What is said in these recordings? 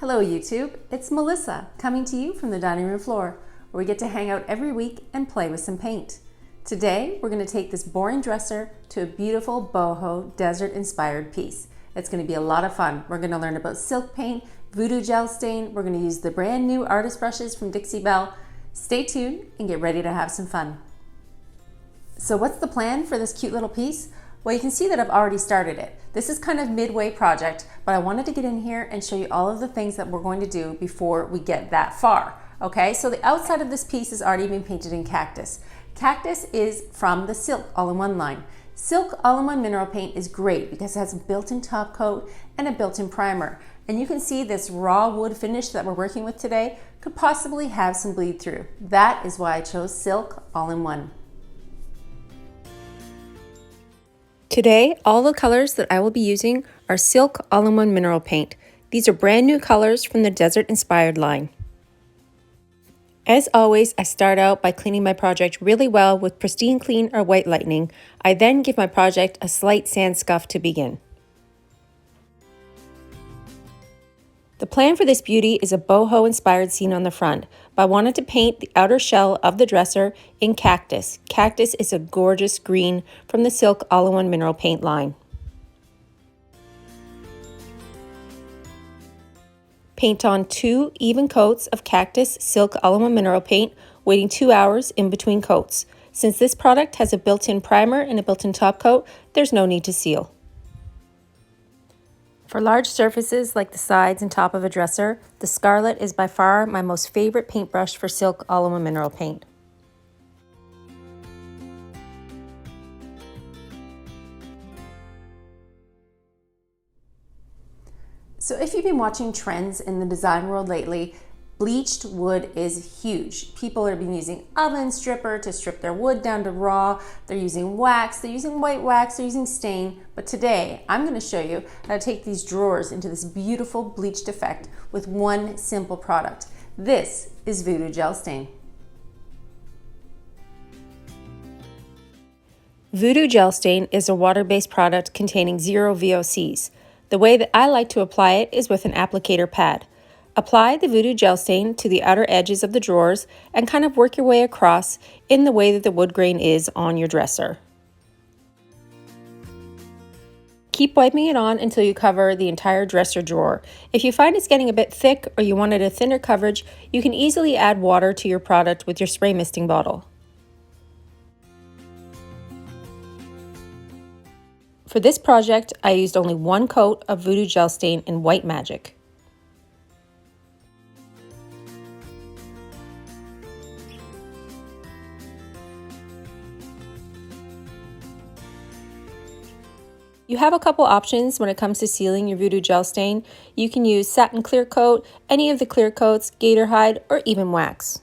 Hello YouTube, it's Melissa coming to you from the dining room floor where we get to hang out every week and play with some paint. Today we're going to take this boring dresser to a beautiful boho desert inspired piece. It's going to be a lot of fun. We're going to learn about silk paint, Voo Doo Gel Stain, we're going to use the brand new artist brushes from Dixie Belle. Stay tuned and get ready to have some fun. So what's the plan for this cute little piece? Well, you can see that I've already started it. This is kind of midway project, but I wanted to get in here and show you all of the things that we're going to do before we get that far. Okay, so the outside of this piece has already been painted in Cactus. Cactus is from the Silk All-in-One line. Silk All-in-One mineral paint is great because it has a built-in top coat and a built-in primer. And you can see this raw wood finish that we're working with today could possibly have some bleed through. That is why I chose Silk All-in-One. Today, all the colors that I will be using are Silk All-in-One Mineral Paint. These are brand new colors from the Desert Inspired line. As always, I start out by cleaning my project really well with Pristine Clean or White Lightning. I then give my project a slight sand scuff to begin. The plan for this beauty is a boho inspired scene on the front, but I wanted to paint the outer shell of the dresser in Cactus. Cactus is a gorgeous green from the Silk All-in-One Mineral Paint line. Paint on 2 even coats of Cactus Silk All-in-One Mineral Paint, waiting 2 hours in between coats. Since this product has a built-in primer and a built-in top coat, there's no need to seal. For large surfaces like the sides and top of a dresser, the Scarlet is by far my most favorite paintbrush for Silk All-in-One Mineral Paint. So if you've been watching trends in the design world lately, bleached wood is huge. People have been using oven stripper to strip their wood down to raw. They're using wax, they're using white wax, they're using stain. But today I'm going to show you how to take these drawers into this beautiful bleached effect with one simple product. This is Voo Doo Gel Stain. Voo Doo Gel Stain is a water-based product containing 0 VOCs. The way that I like to apply it is with an applicator pad. Apply the Voo Doo Gel Stain to the outer edges of the drawers and kind of work your way across in the way that the wood grain is on your dresser. Keep wiping it on until you cover the entire dresser drawer. If you find it's getting a bit thick or you wanted a thinner coverage, you can easily add water to your product with your spray misting bottle. For this project, I used only 1 coat of Voo Doo Gel Stain in White Magic. You have a couple options when it comes to sealing your Voo Doo Gel Stain. You can use satin clear coat, any of the clear coats, gator hide, or even wax.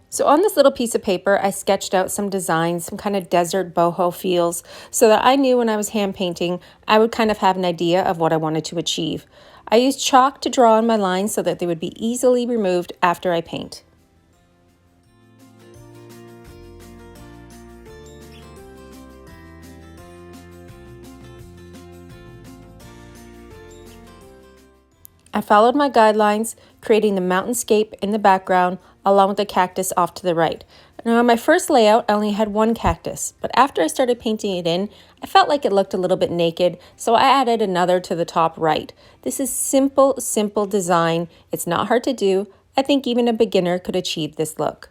So on this little piece of paper, I sketched out some designs, some kind of desert boho feels, so that I knew when I was hand painting, I would kind of have an idea of what I wanted to achieve. I used chalk to draw on my lines so that they would be easily removed after I paint. I followed my guidelines, creating the mountainscape in the background along with the cactus off to the right. Now on my first layout, I only had 1 cactus, but after I started painting it in, I felt like it looked a little bit naked, so I added another to the top right. This is simple design. It's not hard to do. I think even a beginner could achieve this look.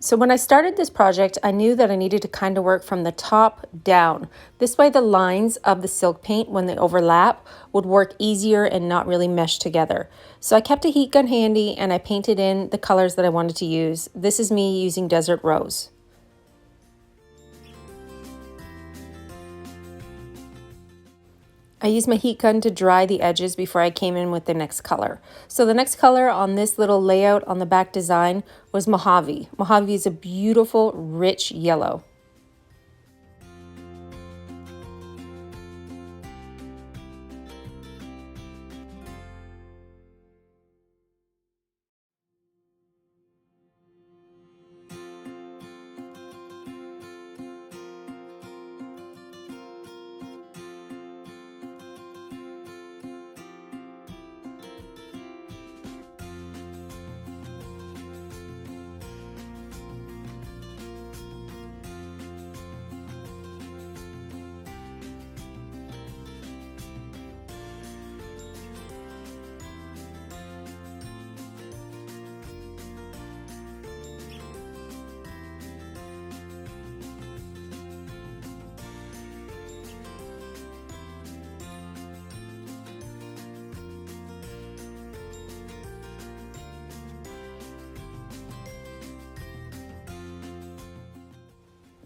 So when I started this project, I knew that I needed to kind of work from the top down. This way the lines of the silk paint, when they overlap, would work easier and not really mesh together. So I kept a heat gun handy and I painted in the colors that I wanted to use. This is me using Desert Rose. I used my heat gun to dry the edges before I came in with the next color. So the next color on this little layout on the back design was Mojave. Mojave is a beautiful, rich yellow.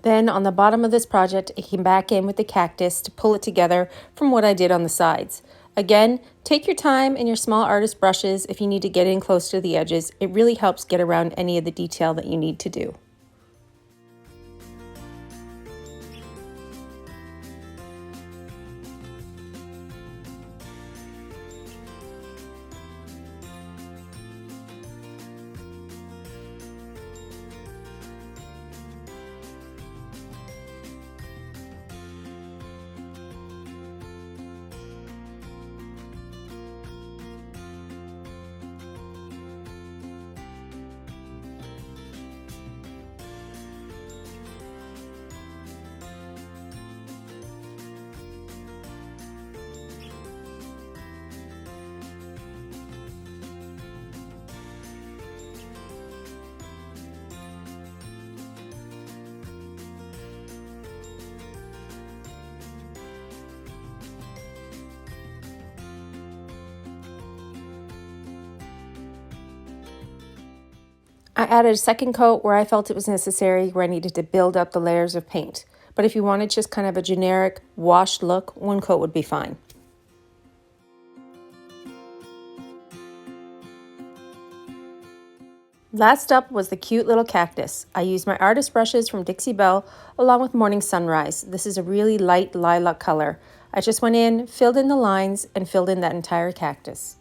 Then on the bottom of this project, I came back in with the cactus to pull it together from what I did on the sides. Again, take your time and your small artist brushes if you need to get in close to the edges. It really helps get around any of the detail that you need to do. I added a second coat where I felt it was necessary, where I needed to build up the layers of paint. But if you wanted just kind of a generic washed look, one coat would be fine. Last up was the cute little cactus. I used my artist brushes from Dixie Belle along with Morning Sunrise. This is a really light lilac color. I just went in, filled in the lines, and filled in that entire cactus.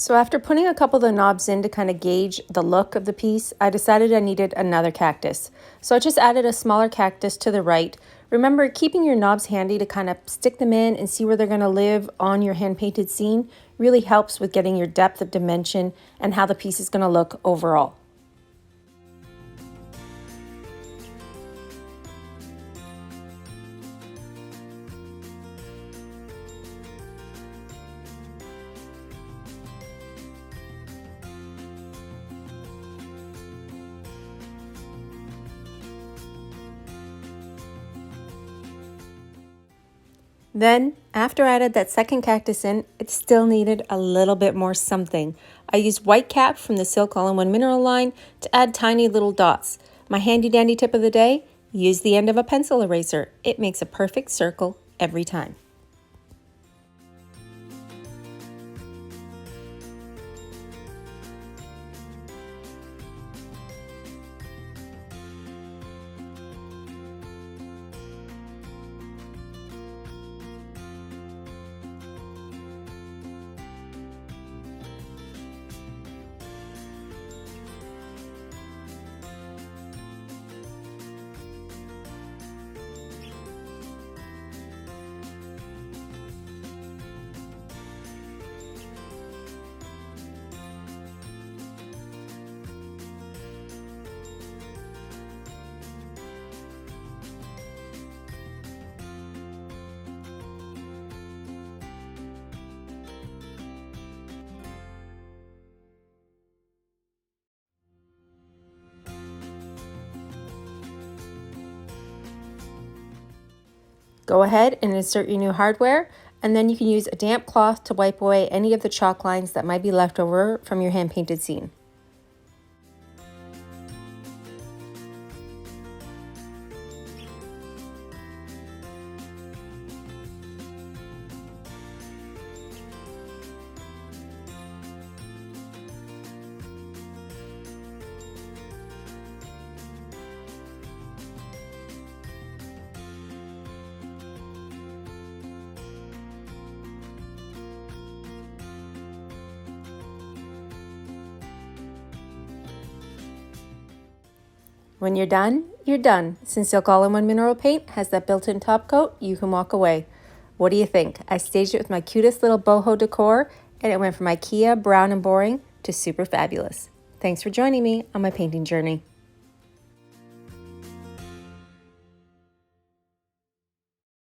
So after putting a couple of the knobs in to kind of gauge the look of the piece, I decided I needed another cactus. So I just added a smaller cactus to the right. Remember, keeping your knobs handy to kind of stick them in and see where they're going to live on your hand-painted scene really helps with getting your depth of dimension and how the piece is going to look overall. Then, after I added that second cactus in, it still needed a little bit more something. I used Whitecap from the Silk All-in-One Mineral line to add tiny little dots. My handy-dandy tip of the day, use the end of a pencil eraser. It makes a perfect circle every time. Go ahead and insert your new hardware, and then you can use a damp cloth to wipe away any of the chalk lines that might be left over from your hand-painted scene. When you're done, you're done. Since Silk All-in-One Mineral Paint has that built-in top coat, you can walk away. What do you think? I staged it with my cutest little boho decor, and it went from Ikea brown and boring to super fabulous. Thanks for joining me on my painting journey.